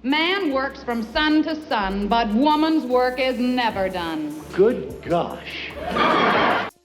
Man works from sun to sun, but woman's work is never done. Good gosh.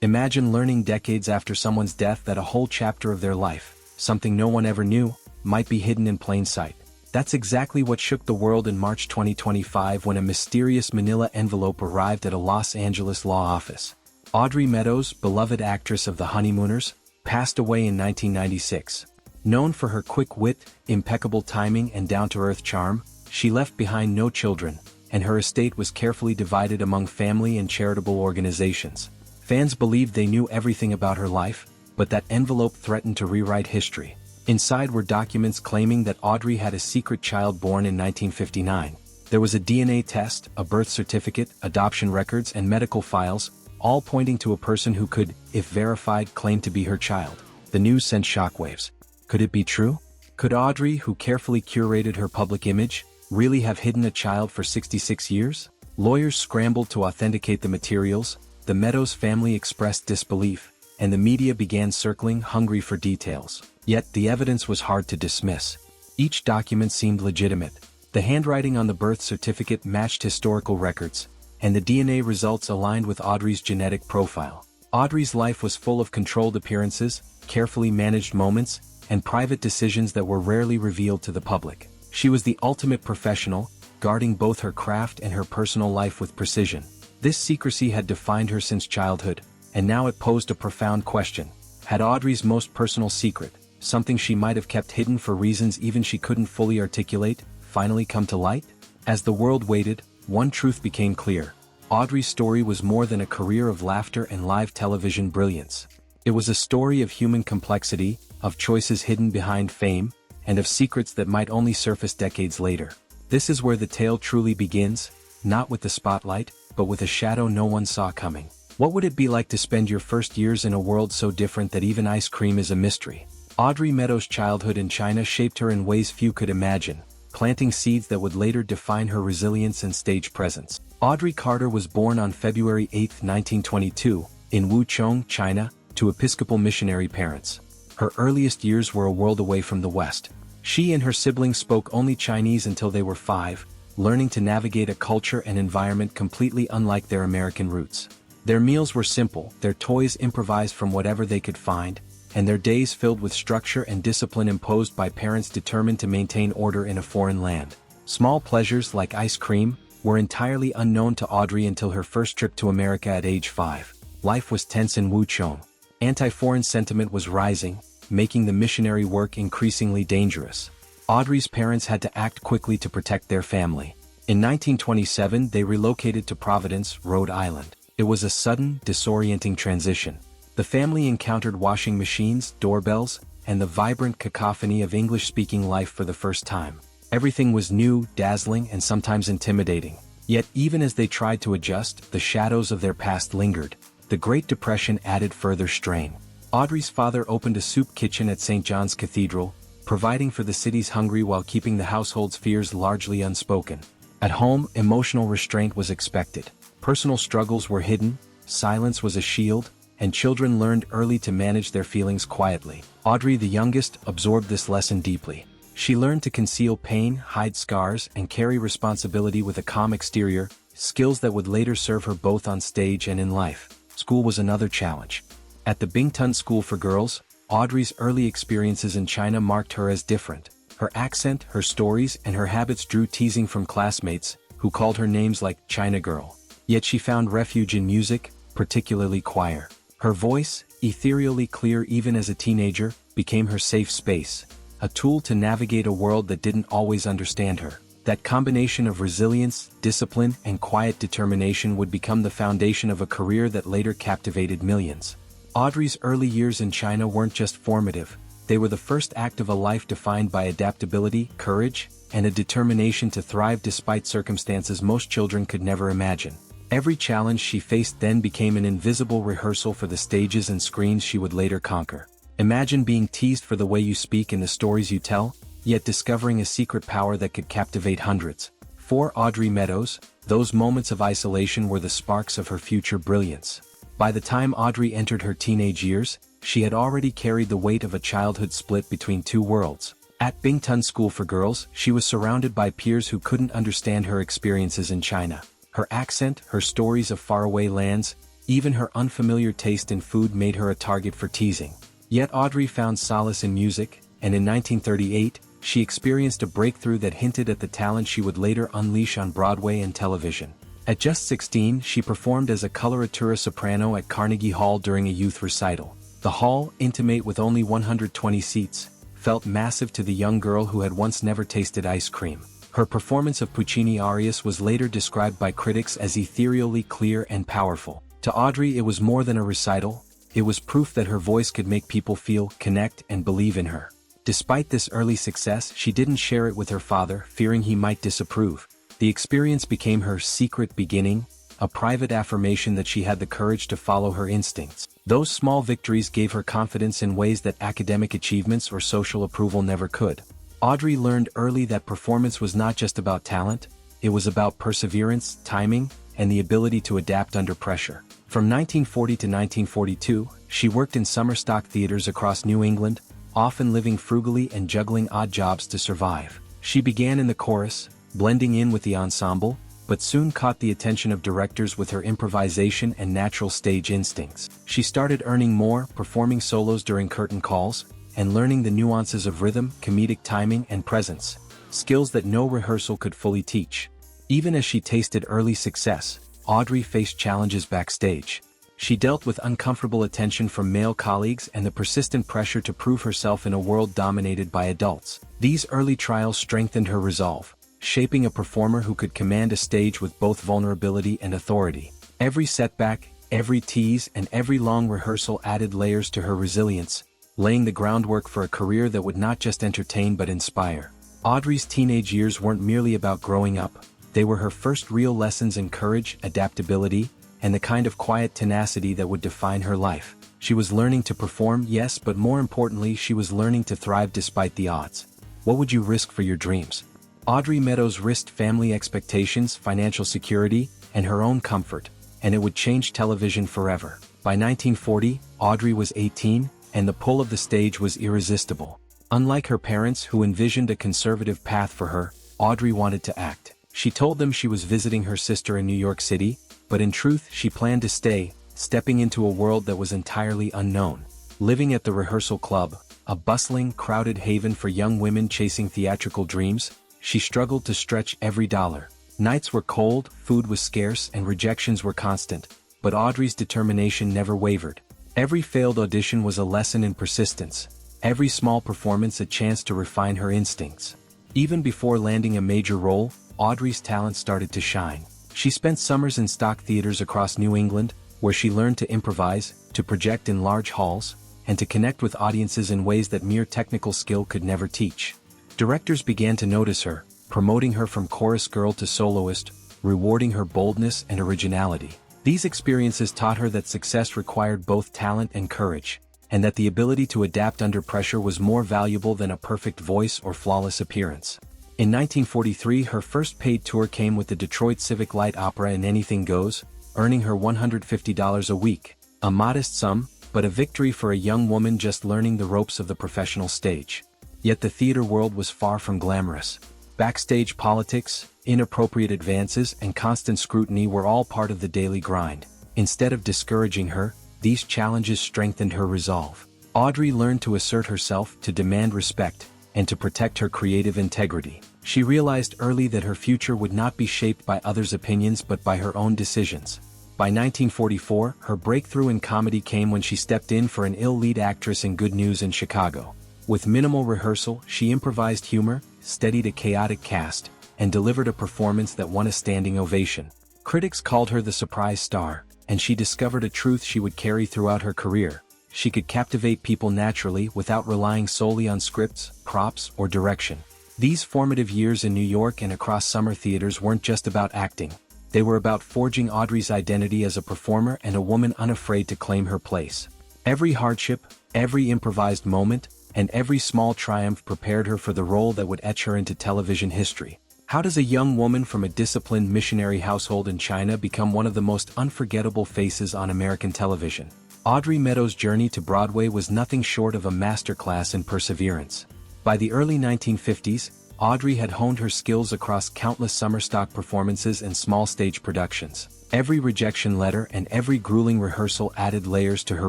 Imagine learning decades after someone's death that a whole chapter of their life, something no one ever knew, might be hidden in plain sight. That's exactly what shook the world in March 2025 when a mysterious manila envelope arrived at a Los Angeles law office. Audrey Meadows, beloved actress of The Honeymooners, passed away in 1996. Known for her quick wit, impeccable timing and down-to-earth charm, she left behind no children, and her estate was carefully divided among family and charitable organizations. Fans believed they knew everything about her life, but that envelope threatened to rewrite history. Inside were documents claiming that Audrey had a secret child born in 1959. There was a DNA test, a birth certificate, adoption records, and medical files, all pointing to a person who could, if verified, claim to be her child. The news sent shockwaves. Could it be true? Could Audrey, who carefully curated her public image, really have hidden a child for 66 years? Lawyers scrambled to authenticate the materials, the Meadows family expressed disbelief, and the media began circling, hungry for details. Yet the evidence was hard to dismiss. Each document seemed legitimate. The handwriting on the birth certificate matched historical records, and the DNA results aligned with Audrey's genetic profile. Audrey's life was full of controlled appearances, carefully managed moments, and private decisions that were rarely revealed to the public. She was the ultimate professional, guarding both her craft and her personal life with precision. This secrecy had defined her since childhood, and now it posed a profound question. Had Audrey's most personal secret, something she might have kept hidden for reasons even she couldn't fully articulate, finally come to light? As the world waited, one truth became clear. Audrey's story was more than a career of laughter and live television brilliance. It was a story of human complexity, of choices hidden behind fame, and of secrets that might only surface decades later. This is where the tale truly begins, not with the spotlight, but with a shadow no one saw coming. What would it be like to spend your first years in a world so different that even ice cream is a mystery? Audrey Meadows' childhood in China shaped her in ways few could imagine, planting seeds that would later define her resilience and stage presence. Audrey Carter was born on February 8, 1922, in Wuchong, China, to Episcopal missionary parents. Her earliest years were a world away from the West. She and her siblings spoke only Chinese until they were 5, learning to navigate a culture and environment completely unlike their American roots. Their meals were simple, their toys improvised from whatever they could find, and their days filled with structure and discipline imposed by parents determined to maintain order in a foreign land. Small pleasures like ice cream were entirely unknown to Audrey until her first trip to America at age 5. Life was tense in Wuchong. Anti-foreign sentiment was rising, making the missionary work increasingly dangerous. Audrey's parents had to act quickly to protect their family. In 1927, they relocated to Providence, Rhode Island. It was a sudden, disorienting transition. The family encountered washing machines, doorbells, and the vibrant cacophony of English-speaking life for the first time. Everything was new, dazzling, and sometimes intimidating. Yet even as they tried to adjust, the shadows of their past lingered. The Great Depression added further strain. Audrey's father opened a soup kitchen at St. John's Cathedral, providing for the city's hungry while keeping the household's fears largely unspoken. At home, emotional restraint was expected. Personal struggles were hidden, silence was a shield, and children learned early to manage their feelings quietly. Audrey, the youngest, absorbed this lesson deeply. She learned to conceal pain, hide scars, and carry responsibility with a calm exterior, skills that would later serve her both on stage and in life. School was another challenge. At the Bingtun School for Girls, Audrey's early experiences in China marked her as different. Her accent, her stories, and her habits drew teasing from classmates, who called her names like China Girl. Yet she found refuge in music, particularly choir. Her voice, ethereally clear even as a teenager, became her safe space, a tool to navigate a world that didn't always understand her. That combination of resilience, discipline, and quiet determination would become the foundation of a career that later captivated millions. Audrey's early years in China weren't just formative, they were the first act of a life defined by adaptability, courage, and a determination to thrive despite circumstances most children could never imagine. Every challenge she faced then became an invisible rehearsal for the stages and screens she would later conquer. Imagine being teased for the way you speak and the stories you tell, yet discovering a secret power that could captivate hundreds. For Audrey Meadows, those moments of isolation were the sparks of her future brilliance. By the time Audrey entered her teenage years, she had already carried the weight of a childhood split between two worlds. At Bingtun School for Girls, she was surrounded by peers who couldn't understand her experiences in China. Her accent, her stories of faraway lands, even her unfamiliar taste in food made her a target for teasing. Yet Audrey found solace in music, and in 1938, she experienced a breakthrough that hinted at the talent she would later unleash on Broadway and television. At just 16, she performed as a coloratura soprano at Carnegie Hall during a youth recital. The hall, intimate with only 120 seats, felt massive to the young girl who had once never tasted ice cream. Her performance of Puccini arias was later described by critics as ethereally clear and powerful. To Audrey, it was more than a recital, it was proof that her voice could make people feel, connect, and believe in her. Despite this early success, she didn't share it with her father, fearing he might disapprove. The experience became her secret beginning, a private affirmation that she had the courage to follow her instincts. Those small victories gave her confidence in ways that academic achievements or social approval never could. Audrey learned early that performance was not just about talent, it was about perseverance, timing, and the ability to adapt under pressure. From 1940 to 1942, she worked in summer stock theaters across New England, often living frugally and juggling odd jobs to survive. She began in the chorus, blending in with the ensemble, but soon caught the attention of directors with her improvisation and natural stage instincts. She started earning more, performing solos during curtain calls, and learning the nuances of rhythm, comedic timing, and presence, skills that no rehearsal could fully teach. Even as she tasted early success, Audrey faced challenges backstage. She dealt with uncomfortable attention from male colleagues and the persistent pressure to prove herself in a world dominated by adults. These early trials strengthened her resolve, shaping a performer who could command a stage with both vulnerability and authority. Every setback, every tease, and every long rehearsal added layers to her resilience, laying the groundwork for a career that would not just entertain but inspire. Audrey's teenage years weren't merely about growing up, they were her first real lessons in courage, adaptability, and the kind of quiet tenacity that would define her life. She was learning to perform, yes, but more importantly, she was learning to thrive despite the odds. What would you risk for your dreams? Audrey Meadows risked family expectations, financial security, and her own comfort, and it would change television forever. By 1940, Audrey was 18, and the pull of the stage was irresistible. Unlike her parents who envisioned a conservative path for her, Audrey wanted to act. She told them she was visiting her sister in New York City, but in truth she planned to stay, stepping into a world that was entirely unknown. Living at the rehearsal club, a bustling, crowded haven for young women chasing theatrical dreams, she struggled to stretch every dollar. Nights were cold, food was scarce, and rejections were constant, but Audrey's determination never wavered. Every failed audition was a lesson in persistence, every small performance a chance to refine her instincts. Even before landing a major role, Audrey's talent started to shine. She spent summers in stock theaters across New England, where she learned to improvise, to project in large halls, and to connect with audiences in ways that mere technical skill could never teach. Directors began to notice her, promoting her from chorus girl to soloist, rewarding her boldness and originality. These experiences taught her that success required both talent and courage, and that the ability to adapt under pressure was more valuable than a perfect voice or flawless appearance. In 1943, her first paid tour came with the Detroit Civic Light Opera in Anything Goes, earning her $150 a week, a modest sum, but a victory for a young woman just learning the ropes of the professional stage. Yet the theater world was far from glamorous. Backstage politics, inappropriate advances, and constant scrutiny were all part of the daily grind. Instead of discouraging her, these challenges strengthened her resolve. Audrey learned to assert herself, to demand respect, and to protect her creative integrity. She realized early that her future would not be shaped by others' opinions but by her own decisions. By 1944, her breakthrough in comedy came when she stepped in for an ill lead actress in Good News in Chicago. With minimal rehearsal, she improvised humor, steadied a chaotic cast, and delivered a performance that won a standing ovation. Critics called her the surprise star, and she discovered a truth she would carry throughout her career. She could captivate people naturally without relying solely on scripts, props, or direction. These formative years in New York and across summer theaters weren't just about acting. They were about forging Audrey's identity as a performer and a woman unafraid to claim her place. Every hardship, every improvised moment, and every small triumph prepared her for the role that would etch her into television history. How does a young woman from a disciplined missionary household in China become one of the most unforgettable faces on American television? Audrey Meadows' journey to Broadway was nothing short of a masterclass in perseverance. By By the early 1950s, Audrey had honed her skills across countless summer stock performances and small stage productions. Every rejection letter and every grueling rehearsal added layers to her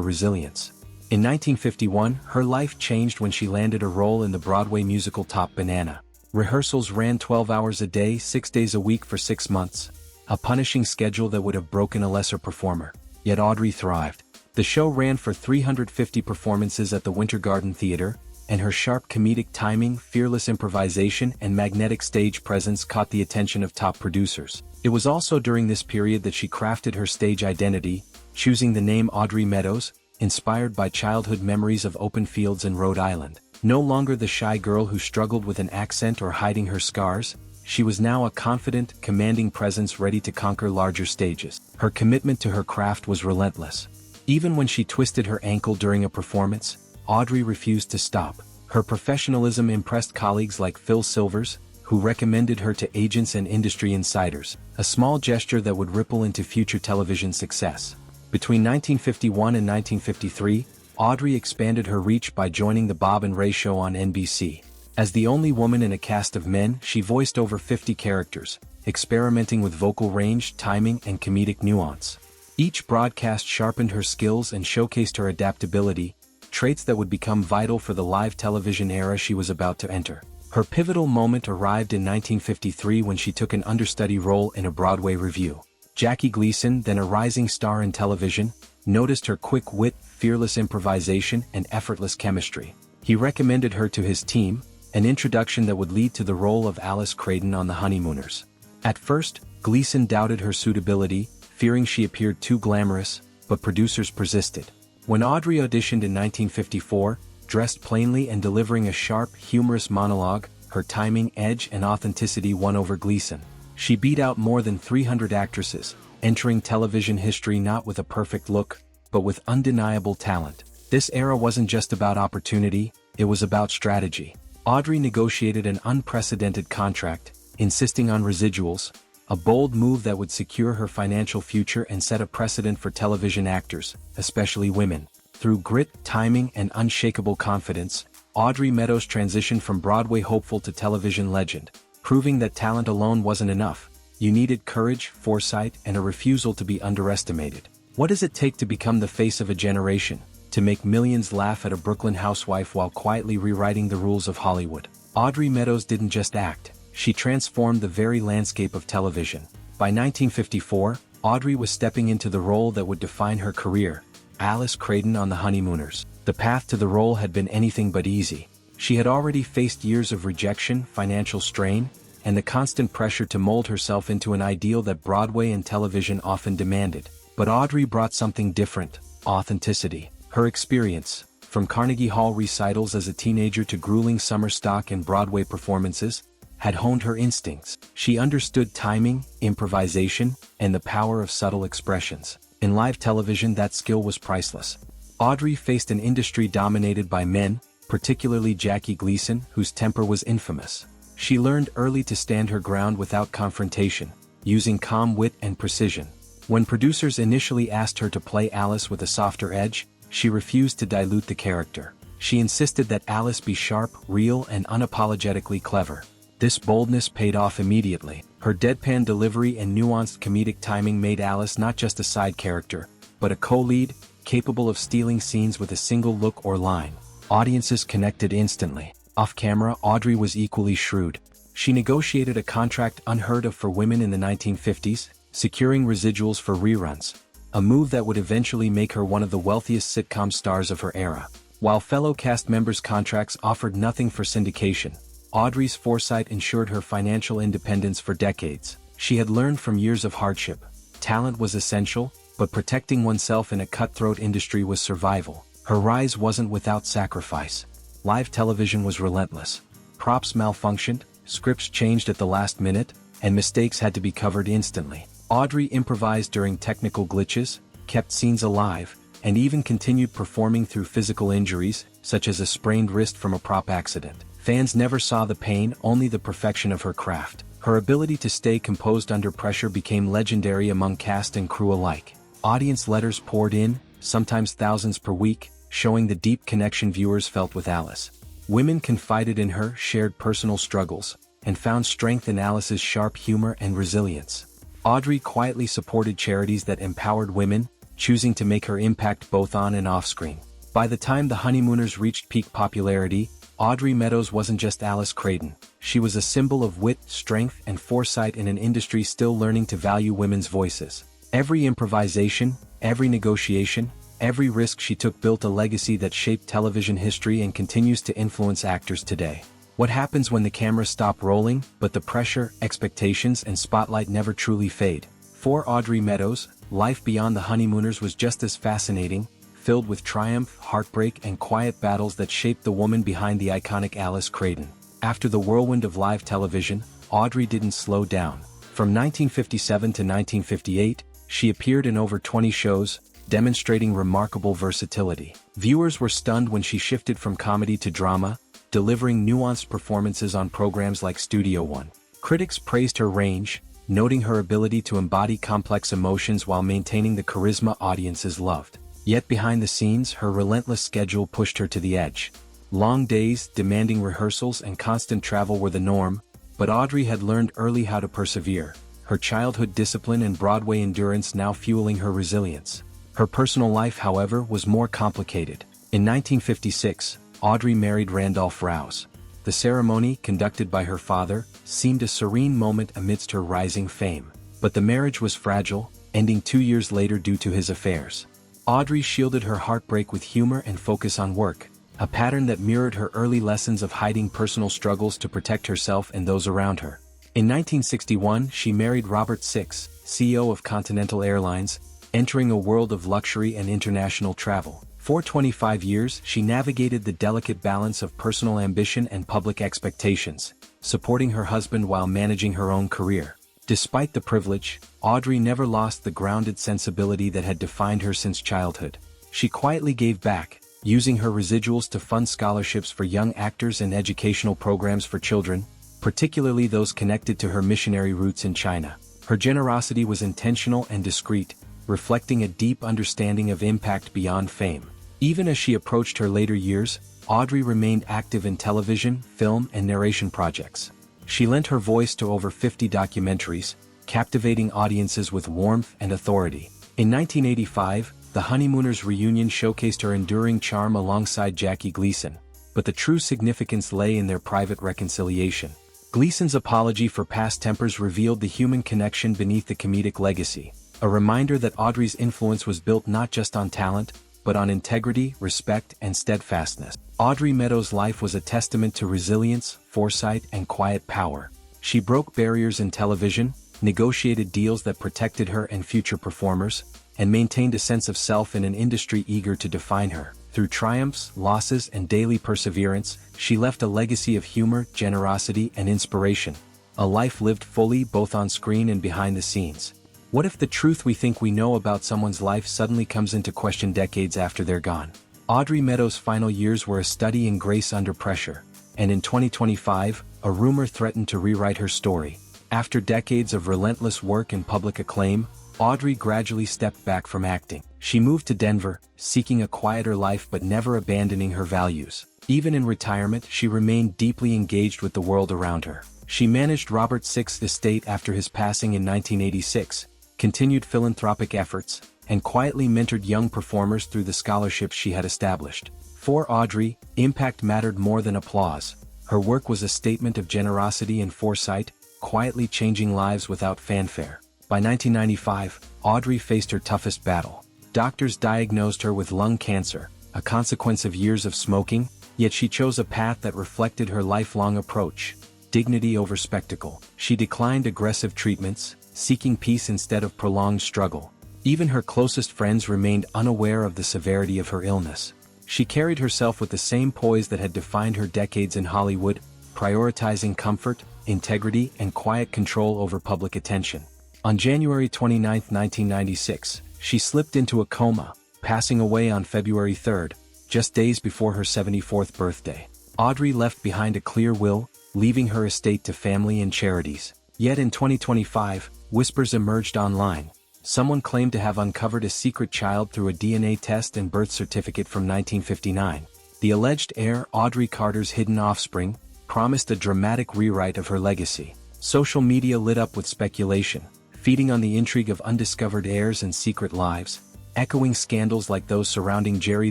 resilience. In 1951, her life changed when she landed a role in the Broadway musical Top Banana. Rehearsals ran 12 hours a day, 6 days a week for 6 months. A punishing schedule that would have broken a lesser performer. Yet Audrey thrived. The show ran for 350 performances at the Winter Garden Theater, and her sharp comedic timing, fearless improvisation, and magnetic stage presence caught the attention of top producers. It was also during this period that she crafted her stage identity, choosing the name Audrey Meadows, inspired by childhood memories of open fields in Rhode Island. No longer the shy girl who struggled with an accent or hiding her scars, she was now a confident, commanding presence ready to conquer larger stages. Her commitment to her craft was relentless. Even when she twisted her ankle during a performance, Audrey refused to stop. Her professionalism impressed colleagues like Phil Silvers, who recommended her to agents and industry insiders, a small gesture that would ripple into future television success. Between 1951 and 1953, Audrey expanded her reach by joining the Bob and Ray Show on NBC. As the only woman in a cast of men, she voiced over 50 characters, experimenting with vocal range, timing, and comedic nuance. Each broadcast sharpened her skills and showcased her adaptability, traits that would become vital for the live television era she was about to enter. Her pivotal moment arrived in 1953 when she took an understudy role in a Broadway revue. Jackie Gleason, then a rising star in television, noticed her quick wit, fearless improvisation, and effortless chemistry. He recommended her to his team, an introduction that would lead to the role of Alice Creighton on The Honeymooners. At first, Gleason doubted her suitability, fearing she appeared too glamorous, but producers persisted. When Audrey auditioned in 1954, dressed plainly and delivering a sharp, humorous monologue, her timing, edge, and authenticity won over Gleason. She beat out more than 300 actresses, entering television history not with a perfect look, but with undeniable talent. This era wasn't just about opportunity, it was about strategy. Audrey negotiated an unprecedented contract, insisting on residuals, a bold move that would secure her financial future and set a precedent for television actors, especially women. Through grit, timing, and unshakable confidence, Audrey Meadows transitioned from Broadway hopeful to television legend, proving that talent alone wasn't enough. You needed courage, foresight, and a refusal to be underestimated. What does it take to become the face of a generation? To make millions laugh at a Brooklyn housewife while quietly rewriting the rules of Hollywood? Audrey Meadows didn't just act, she transformed the very landscape of television. By 1954, Audrey was stepping into the role that would define her career, Alice Creighton on The Honeymooners. The path to the role had been anything but easy. She had already faced years of rejection, financial strain, and the constant pressure to mold herself into an ideal that Broadway and television often demanded. But Audrey brought something different: authenticity. Her experience, from Carnegie Hall recitals as a teenager to grueling summer stock and Broadway performances, had honed her instincts. She understood timing, improvisation, and the power of subtle expressions. In live television, that skill was priceless. Audrey faced an industry dominated by men, particularly Jackie Gleason, whose temper was infamous. She learned early to stand her ground without confrontation, using calm wit and precision. When producers initially asked her to play Alice with a softer edge, she refused to dilute the character. She insisted that Alice be sharp, real, and unapologetically clever. This boldness paid off immediately. Her deadpan delivery and nuanced comedic timing made Alice not just a side character, but a co-lead, capable of stealing scenes with a single look or line. Audiences connected instantly. Off-camera, Audrey was equally shrewd. She negotiated a contract unheard of for women in the 1950s, securing residuals for reruns, a move that would eventually make her one of the wealthiest sitcom stars of her era. While fellow cast members' contracts offered nothing for syndication, Audrey's foresight ensured her financial independence for decades. She had learned from years of hardship. Talent was essential, but protecting oneself in a cutthroat industry was survival. Her rise wasn't without sacrifice. Live television was relentless. Props malfunctioned, scripts changed at the last minute, and mistakes had to be covered instantly. Audrey improvised during technical glitches, kept scenes alive, and even continued performing through physical injuries, such as a sprained wrist from a prop accident. Fans never saw the pain, only the perfection of her craft. Her ability to stay composed under pressure became legendary among cast and crew alike. Audience letters poured in, sometimes thousands per week, showing the deep connection viewers felt with Alice. Women confided in her, shared personal struggles, and found strength in Alice's sharp humor and resilience. Audrey quietly supported charities that empowered women, choosing to make her impact both on and off screen. By the time the Honeymooners reached peak popularity, Audrey Meadows wasn't just Alice Creighton. She was a symbol of wit, strength, and foresight in an industry still learning to value women's voices. Every improvisation, every negotiation, every risk she took built a legacy that shaped television history and continues to influence actors today. What happens when the cameras stop rolling, but the pressure, expectations, and spotlight never truly fade? For Audrey Meadows, life beyond the Honeymooners was just as fascinating, filled with triumph, heartbreak, and quiet battles that shaped the woman behind the iconic Alice Creighton. After the whirlwind of live television, Audrey didn't slow down. From 1957 to 1958, she appeared in over 20 shows, demonstrating remarkable versatility. Viewers were stunned when she shifted from comedy to drama, delivering nuanced performances on programs like Studio One. Critics praised her range, noting her ability to embody complex emotions while maintaining the charisma audiences loved. Yet behind the scenes, her relentless schedule pushed her to the edge. Long days, demanding rehearsals, and constant travel were the norm, but Audrey had learned early how to persevere, her childhood discipline and Broadway endurance now fueling her resilience. Her personal life, however, was more complicated. In 1956, Audrey married Randolph Rouse. The ceremony, conducted by her father, seemed a serene moment amidst her rising fame. But the marriage was fragile, ending 2 years later due to his affairs. Audrey shielded her heartbreak with humor and focus on work, a pattern that mirrored her early lessons of hiding personal struggles to protect herself and those around her. In 1961, she married Robert Six, CEO of Continental Airlines, entering a world of luxury and international travel. For 25 years, she navigated the delicate balance of personal ambition and public expectations, supporting her husband while managing her own career. Despite the privilege, Audrey never lost the grounded sensibility that had defined her since childhood. She quietly gave back, using her residuals to fund scholarships for young actors and educational programs for children, particularly those connected to her missionary roots in China. Her generosity was intentional and discreet, reflecting a deep understanding of impact beyond fame. Even as she approached her later years, Audrey remained active in television, film, and narration projects. She lent her voice to over 50 documentaries, captivating audiences with warmth and authority. In 1985, the Honeymooners reunion showcased her enduring charm alongside Jackie Gleason, but the true significance lay in their private reconciliation. Gleason's apology for past tempers revealed the human connection beneath the comedic legacy, a reminder that Audrey's influence was built not just on talent, but on integrity, respect, and steadfastness. Audrey Meadows' life was a testament to resilience, foresight, and quiet power. She broke barriers in television, negotiated deals that protected her and future performers, and maintained a sense of self in an industry eager to define her. Through triumphs, losses, and daily perseverance, she left a legacy of humor, generosity, and inspiration. A life lived fully both on screen and behind the scenes. What if the truth we think we know about someone's life suddenly comes into question decades after they're gone? Audrey Meadows' final years were a study in grace under pressure, and in 2025, a rumor threatened to rewrite her story. After decades of relentless work and public acclaim, Audrey gradually stepped back from acting. She moved to Denver, seeking a quieter life but never abandoning her values. Even in retirement, she remained deeply engaged with the world around her. She managed Robert Six's estate after his passing in 1986, continued philanthropic efforts, and quietly mentored young performers through the scholarships she had established. For Audrey, impact mattered more than applause. Her work was a statement of generosity and foresight, quietly changing lives without fanfare. By 1995, Audrey faced her toughest battle. Doctors diagnosed her with lung cancer, a consequence of years of smoking, yet she chose a path that reflected her lifelong approach: dignity over spectacle. She declined aggressive treatments, seeking peace instead of prolonged struggle. Even her closest friends remained unaware of the severity of her illness. She carried herself with the same poise that had defined her decades in Hollywood, prioritizing comfort, integrity, and quiet control over public attention. On January 29, 1996, she slipped into a coma, passing away on February 3, just days before her 74th birthday. Audrey left behind a clear will, leaving her estate to family and charities. Yet in 2025, whispers emerged online. Someone claimed to have uncovered a secret child through a DNA test and birth certificate from 1959. The alleged heir, Audrey Carter's hidden offspring, promised a dramatic rewrite of her legacy. Social media lit up with speculation, feeding on the intrigue of undiscovered heirs and secret lives, echoing scandals like those surrounding Jerry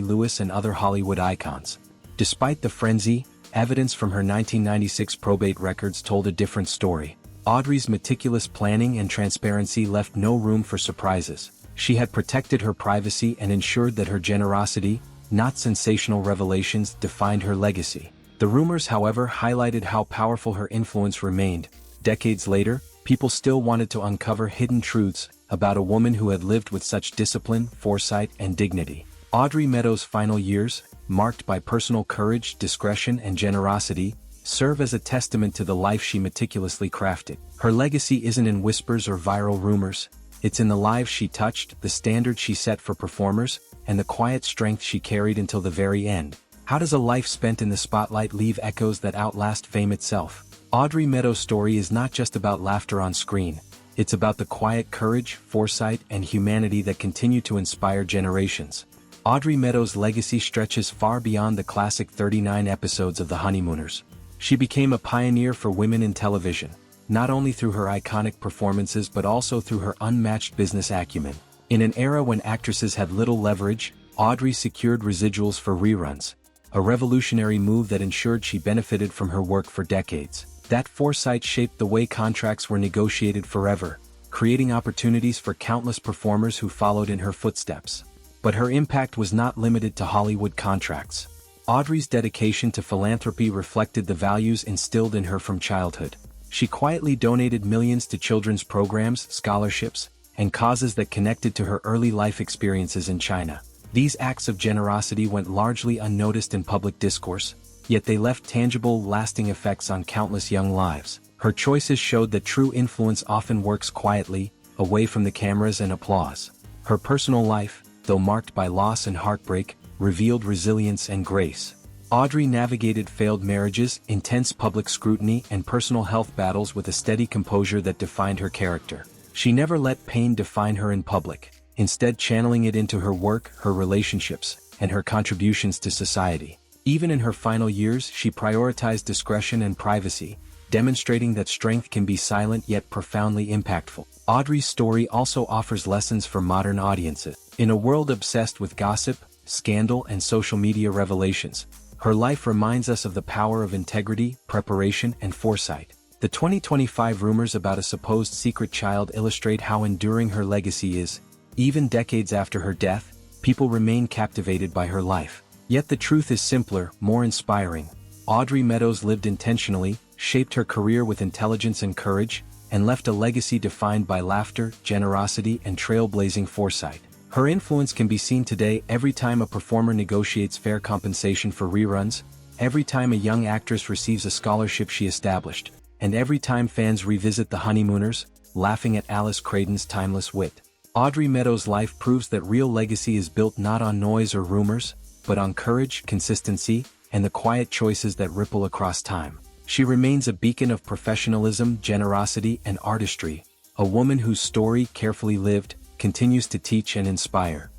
Lewis and other Hollywood icons. Despite the frenzy, evidence from her 1996 probate records told a different story. Audrey's meticulous planning and transparency left no room for surprises. She had protected her privacy and ensured that her generosity, not sensational revelations, defined her legacy. The rumors, however, highlighted how powerful her influence remained. Decades later, people still wanted to uncover hidden truths about a woman who had lived with such discipline, foresight, and dignity. Audrey Meadows' final years, marked by personal courage, discretion, and generosity, serve as a testament to the life she meticulously crafted. Her legacy isn't in whispers or viral rumors, it's in the lives she touched, the standards she set for performers, and the quiet strength she carried until the very end. How does a life spent in the spotlight leave echoes that outlast fame itself? Audrey Meadows' story is not just about laughter on screen, it's about the quiet courage, foresight, and humanity that continue to inspire generations. Audrey Meadows' legacy stretches far beyond the classic 39 episodes of The Honeymooners. She became a pioneer for women in television, not only through her iconic performances but also through her unmatched business acumen. In an era when actresses had little leverage, Audrey secured residuals for reruns, a revolutionary move that ensured she benefited from her work for decades. That foresight shaped the way contracts were negotiated forever, creating opportunities for countless performers who followed in her footsteps. But her impact was not limited to Hollywood contracts. Audrey's dedication to philanthropy reflected the values instilled in her from childhood. She quietly donated millions to children's programs, scholarships, and causes that connected to her early life experiences in China. These acts of generosity went largely unnoticed in public discourse, yet they left tangible, lasting effects on countless young lives. Her choices showed that true influence often works quietly, away from the cameras and applause. Her personal life, though marked by loss and heartbreak, revealed resilience and grace. Audrey navigated failed marriages, intense public scrutiny, and personal health battles with a steady composure that defined her character. She never let pain define her in public, instead channeling it into her work, her relationships, and her contributions to society. Even in her final years, she prioritized discretion and privacy, demonstrating that strength can be silent yet profoundly impactful. Audrey's story also offers lessons for modern audiences. In a world obsessed with gossip, scandal, and social media revelations, her life reminds us of the power of integrity, preparation, and foresight. The 2025 rumors about a supposed secret child illustrate how enduring her legacy is. Even decades after her death, people remain captivated by her life. Yet the truth is simpler, more inspiring. Audrey Meadows lived intentionally, shaped her career with intelligence and courage, and left a legacy defined by laughter, generosity, and trailblazing foresight. Her influence can be seen today every time a performer negotiates fair compensation for reruns, every time a young actress receives a scholarship she established, and every time fans revisit The Honeymooners, laughing at Alice Creighton's timeless wit. Audrey Meadows' life proves that real legacy is built not on noise or rumors, but on courage, consistency, and the quiet choices that ripple across time. She remains a beacon of professionalism, generosity, and artistry, a woman whose story, carefully lived, continues to teach and inspire.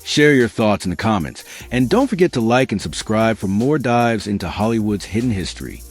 Share your thoughts in the comments, and don't forget to like and subscribe for more dives into Hollywood's hidden history.